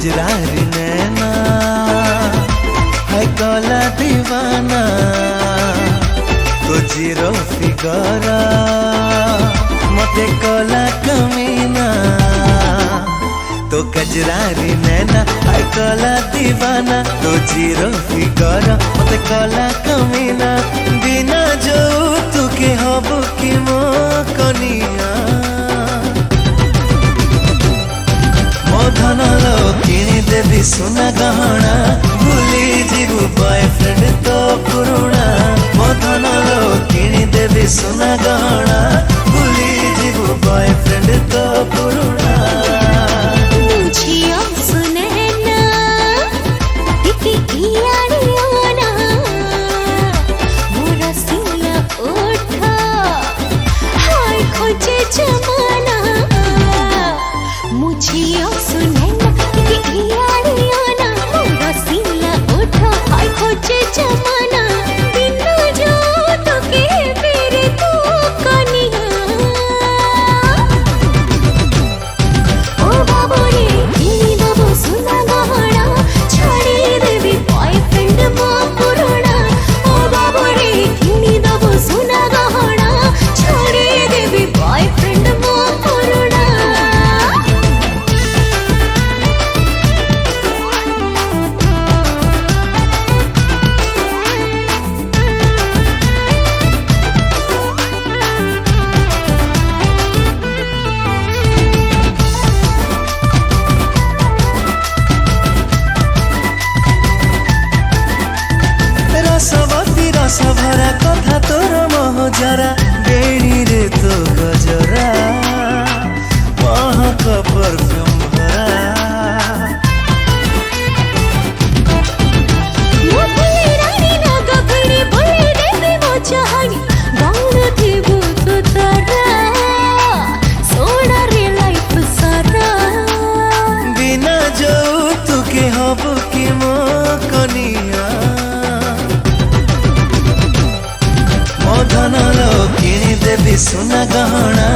कजरारी नैना है कला दीवाना तो जीरो फिगर मते कला कमीना तो कजरारी नैना है कला दीवाना तो जीरो फिगर मते कला कमीना बिना जो तुके हबो कि मो कनिया मो धन लो किणी देवी सुना गहना भूली जीवु बॉयफ्रेंड तो पुरुणा मो धन लो किणी देवी सुना गहना भूली जीवु बॉयफ्रेंड तो पुरुणा मुझिया सुने ना टिकी इयाड़ियाना मोरा सिला उठा हाय खोजे जमाना मुझिया सुने ना टिकी इयाड़ियाना मोरा सिला उठा हाय खोजे जमाना बिना जो तो के मेरे तो कनिया ओ बाबू रे किनी दबो सुना गहना छाड़ी देवी बॉयफ्रेंड मो पुराना ओ बाबू रे किनी दबो सुना गहना छाड़ी देवी बॉयफ्रेंड मो पुराना रसवती रस भरा कथा तोर महजरा बेणी रे तो गजरा महक परफ्यूम भरा मो बोले रानी ना गगरी बोले देवी मो चाहनी गाउन थी तो तारा सोना रे लाइफ सारा बिना जो तुके हबो कि मो कनिया मो धन लो किणी देवी सुना गहना